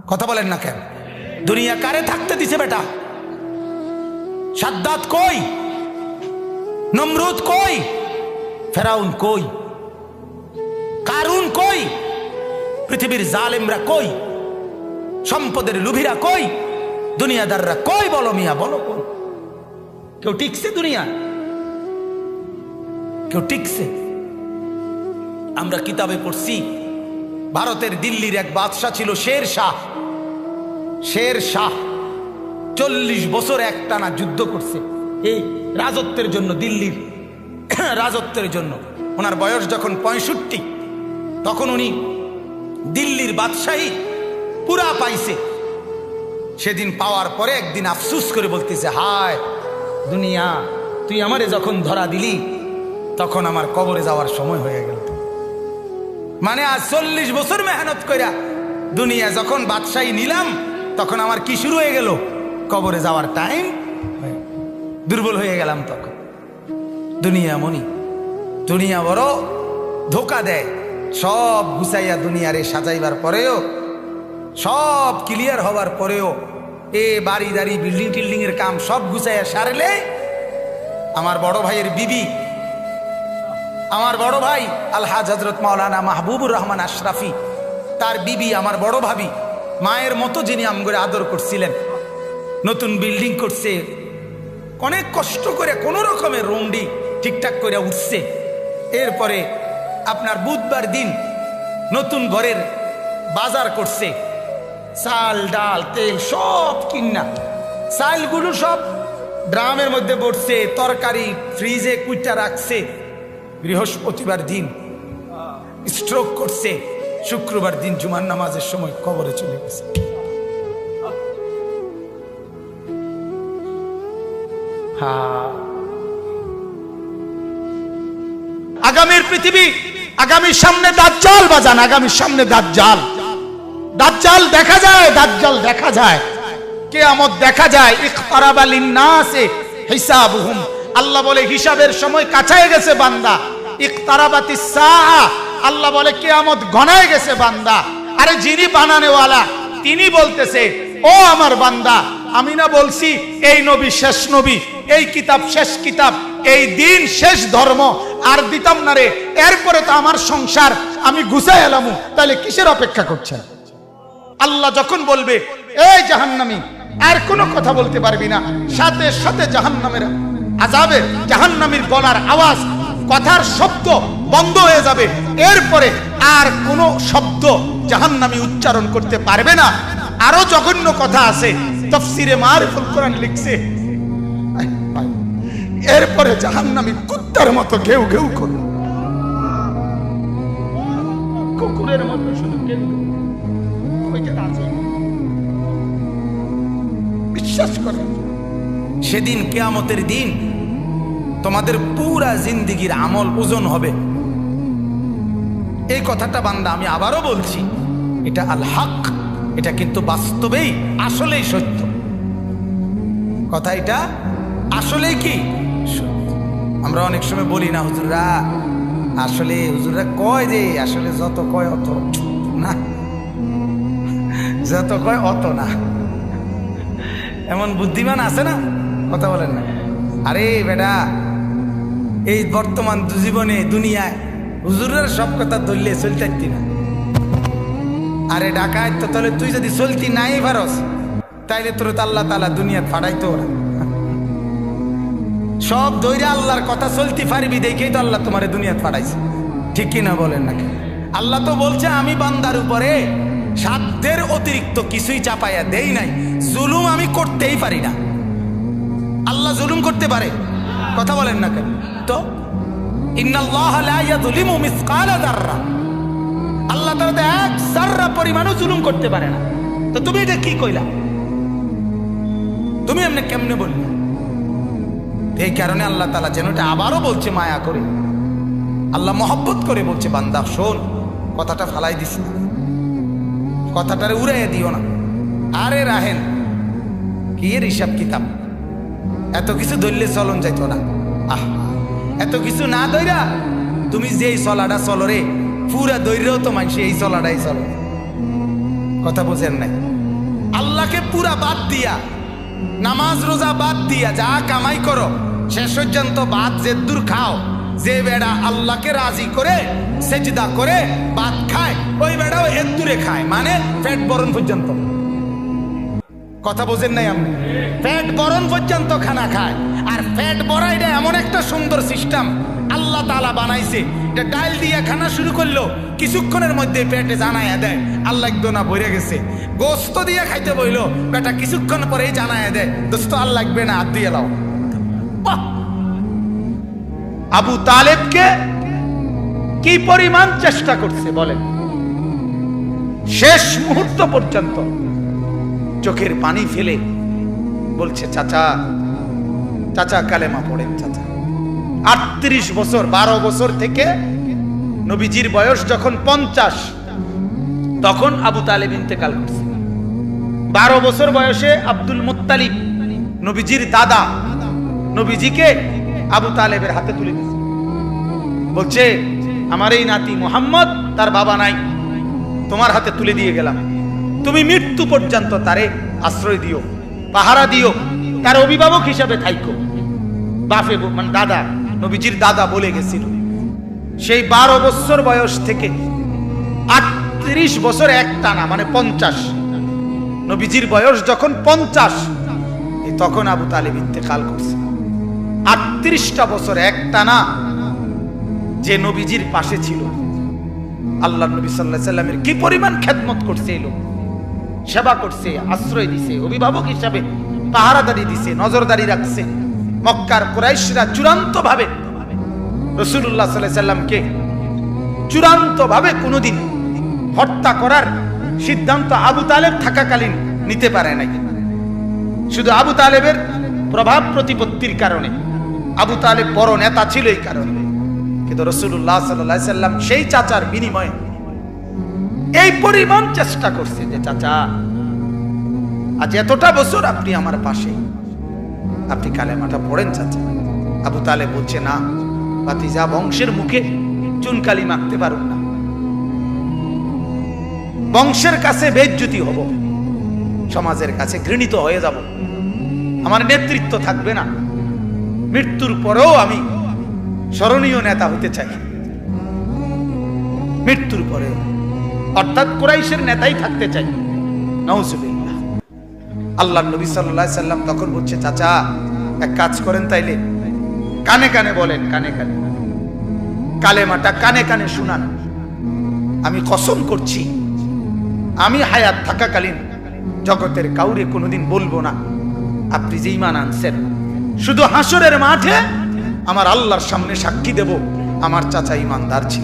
কথা বলেন না কেন? দুনিয়া কারে থাকতে দিছে বেটা? সাদ্দাত কই? নমরুদ কই? ফেরাউন কই? কারুন কই? পৃথিবীর জালেমরা কই? সম্পদের লুভিরা কই? দুনিয়াদাররা কই? বলো মিয়া, বলো কই? কেউ টিকছে দুনিয়া? কেউ টিকছে? আমরা কিতাবে পড়ছি ভারতের দিল্লির এক বাদশা ছিল শের শাহ। শের শাহ 40 বছর একটানা যুদ্ধ করছে এই রাজত্বের জন্য, দিল্লির রাজত্বের জন্য। ওনার বয়স যখন 65, তখন উনি দিল্লির বাদশাহী পুরা পাইছে। সেদিন পাওয়ার পরে একদিন আফসুস করে বলতেছে, হায় দুনিয়া, তুই আমারে যখন ধরা দিলি তখন আমার কবরে যাওয়ার সময় হয়ে গেল। মানে আজ 40 বছর মেহনত কইরা দুনিয়া যখন বাদশাহী নিলাম, তখন আমার কি শুরু হয়ে গেল? কবরে যাওয়ার টাইম। দুর্বল হয়ে গেলাম তখন। দুনিয়া মনি, দুনিয়া বড় ধোকা দেয়। সব গুছাইয়া দুনিয়ারে সাজাইবার পরেও, সব ক্লিয়ার হবার পরেও, বাড়ি দাড়ি বিল্ডিং টিল্ডিং এর কাম সব গুছাইয়া সারলে আমার বড় ভাইয়ের বিবি, আমার বড় ভাই আলহাজ হযরত মাওলানা মাহবুবুর রহমান আশরাফি, তার বিবি আমার বড় ভাবি, মায়ের মতো যিনি আমগরে আদর করছিলেন, নতুন বিল্ডিং করছে, অনেক কষ্ট করে কোন রকমের রুমডি ঠিকঠাক করে উঠছে। এরপরে আপনার বুধবার দিন নতুন ঘরের বাজার করছে, চাল ডাল তেল সব কিনা, চালগুলো সব ড্রামের মধ্যে পড়ছে, তরকারি ফ্রিজে কুইটা রাখছে। বৃহস্পতিবার দিন স্ট্রোক করছে, শুক্রবার দিন জুমার নামাজের সময় কবরে চলে গেছে। আগামীর পৃথিবী, আগামীর সামনে দাজ্জাল বাজান, আগামীর সামনে দাজ্জাল। দাজ্জাল দেখা যায়, দাজ্জাল দেখা যায়, কিয়ামত দেখা যায়। ইকতারাবা লিন্নাসে হিসাবুহুম, আল্লাহ বলে হিসাবের সময় কাছায় গেছে বান্দা। ইকতারাবাতিস সাআ, আল্লাহ বলে কিয়ামত ঘনায় গেছে বান্দা। আরে যিনি বানানেওয়ালা তিনি বলতেছে, ও আমার বান্দা, আমি না বলছি এই নবী শেষ নবী, এই কিতাব শেষ কিতাব, এই দিন শেষ ধর্ম, আর দিতাম না রে। এরপরে তো আমার সংসার আমি গুছাই এলাম, তাহলে কিসের অপেক্ষা করছেন? আল্লাহ যখন বলবে এই জাহান্নামী, আর কোনো কথা বলতে পারবি না, সাথে সাথে জাহান্নামের আযাবে, জাহান্নামীর গলার আওয়াজ, কথার শব্দ বন্ধ হয়ে যাবে। এরপরে আর কোনো শব্দ জাহান্নামী উচ্চারণ করতে পারবে না। আরো জঘন্য কথা আছে, তাফসীরে মারিফুল কোরআন লিখছে, এরপরে জাহান্নামী কুত্তার মতো ঘেউ ঘেউ করবে, কুকুরের মতো শুধু ঘেউ ঘেউ। বিশ্বাস করেন, সেদিন কিয়ামতের দিন তোমাদের পুরা জিন্দেগির আমল ওজন হবে। এই কথাটা বান্দা আমি আবারও বলছি, এটা আল হক, এটা কিন্তু বাস্তবেই আসলেই সত্য কথা। এটা আসলেই কি সত্য। আমরা অনেক সময় বলি না হুজুররা, আসলে হুজুররা কয় যে আসলে যত কয় অত না, যত কয় অত না। এমন বুদ্ধিমান আছে না, কথা বলেন না। আরে বেটা, এই বর্তমান জীবনে দুনিয়ায় হুজুরের সব কথা ধরলে চলতে না। আরে ডাকায় তো, তাহলে তুই যদি চলতি নাই পারস, তাইলে তোর তো আল্লাহ তাআলা দুনিয়াত ফাড়াইতো না। সব দইরা আল্লাহর কথা চলতে পারবি দেখেই তো আল্লাহ তোমারে দুনিয়াত ফাড়াইছে, ঠিক কিনা বলেন নাকি? আল্লাহ তো বলছে আমি বান্দার উপরে সাধ্যের অতিরিক্ত কিছুই চাপাইয়া দেই নাই, জুলুম আমি করতেই পারি না। আল্লাহ জুলুম করতে পারে? কথা বলেন না কেন? তো ইন্নাল্লাহা লা ইয়াযলিমু মিসকালা যাররা, আল্লাহ তাআলা এক যাররা পরিমাণও জুলুম করতে পারে না। তো তুমি এটা কি কইলা? তুমি এমনি কেমনে বললি? এই কারণে আল্লাহ তাআলা যেন এটা আবারও বলছে মায়া করে, আল্লাহ মহব্বত করে বলছে, বান্দা শোন, কথাটা ফালাই দিস না, কথাটারে উড়াইয়া দিও না। আরে রাহেন কি এর হিসাব কিতাব, এত কিছু ধরলে চলন যাইতো না। আহ, এত কিছু না ধইরা তুমি যেই চলাটা চলো রে, পুরা দৈর্যও তো মানুষ এই চলাটাই চলো। কথা বোঝেন নাই? আল্লাহকে পুরা বাদ দিয়া, নামাজ রোজা বাদ দিয়া যা কামাই করো, শেষ পর্যন্ত বাদ যে দূর খাও, যে বেড়া আল্লাহকে রাজি করে সেজদা করে ভাত খায়, ওই বেড়াও এর দূরে খায়, মানে পেট বরণ পর্যন্ত। কথা বোঝেন নাই আপনি? পেট বরণ পর্যন্ত খানা খায়। আর পেট ভরা এটা এমন একটা সুন্দর সিস্টেম আল্লাহ তাআলা বানাইছে, এটা ডাল দিয়ে খানা শুরু করলো, কিছুক্ষণের মধ্যে পেটে জানাইয়া দেয় আল্লাহ একদম না ভরে গেছে। গোস্ত দিয়ে খাইতে বইলো, বেটা কিছুক্ষণ পরেই জানাইয়া দেয় দোস্ত আর লাগবে না, হাত দিয়ে লাও। আবু তালেবকে কি পরিমাণ চেষ্টা করছে বলেন, শেষ মুহূর্ত পর্যন্ত চোখের পানি ফেলে বলছে চাচা, চাচা কালেমা পড়েন চাচা। 38 বছর, 12 বছর থেকে নবীজির বয়স যখন 50, তখন আবু তালেব ইন্তেকাল করছে। 12 বছর বয়সে আব্দুল মুত্তালিব নবীজির দাদা নবীজিকে আবু তালেবের হাতে তুলে দিয়েছে, বলছে আমার এই নাতি মুহাম্মদ, তার বাবা নাই, তোমার হাতে তুলে দিয়ে গেলাম, তুমি মৃত্যু পর্যন্ত তারে আশ্রয় দিও, পাহারা দিও, তার অভিভাবক হিসাবে থাইকো। বাপে মানে দাদা, নবীজির দাদা বলে গেছিল। সেই 12 বছর বয়স থেকে 38 বছর এক টানা, মানে 50, নবীজির বয়স যখন 50, তখন আবু তালেব ইন্তেকাল করছে। 38টা বছর এক টানা যে নবীজির পাশে ছিল, আল্লাহ নবী সাল্লাল্লাহু আলাইহি সাল্লামের কি পরিমাণ খেদমত করছে, এই লোক সেবা করছে, আশ্রয় দিছে, অভিভাবক হিসাবে পাহারাদারি দিছে, নজরদারি রাখছে। মক্কার কুরাইশরা চূড়ান্ত ভাবে রাসূলুল্লাহ সাল্লাল্লাহু আলাইহি সাল্লামকে চূড়ান্ত ভাবে কোনোদিন হত্যা করার সিদ্ধান্ত আবু তালেব থাকাকালীন নিতে পারে নাই। শুধু আবু তালেবের প্রভাব প্রতিপত্তির কারণে, আবু তালেব বড় নেতা ছিল এই কারণে, কিন্তু রাসূলুল্লাহ সাল্লাল্লাহু আলাইহি সাল্লাম সেই চাচার বিনিময়ে এই পরিমাণ চেষ্টা করছে যে চাচা আজ এতটা বছর আপনি আমার পাশে, আপনি কালেমাটা পড়েন চাচা। আবু তালেব বলছে না ভাতিজা, বংশের মুখে চুনকালি মাখতে পারুন না, বংশের কাছে বেইজ্জতি হব, সমাজের কাছে ঘৃণিত হয়ে যাব, আমার নেতৃত্ব থাকবে না, মৃত্যুর পরেও আমি স্মরণীয় নেতা হতে চাই, মৃত্যুর পরেও, অর্থাৎ কুরাইশের নেতাই থাকতে চাই। নাউজুবিল্লাহ। আল্লাহর নবী সাল্লাল্লাহু আলাইহি সাল্লাম তখন বলছে চাচা এক কাজ করেন, তাইলে কানে কানে বলেন, কানে কানে কালেমাটা কানে কানে শুনান, আমি কসম করছি আমি হায়াত থাকাকালীন জগতের কাউরে কোনোদিন বলবো না আপনি যে ঈমান আনছেন, শুধু হাসরের মাঠে আমার আল্লাহর সামনে সাক্ষী দেব আমার চাচা ঈমানদার ছিলেন।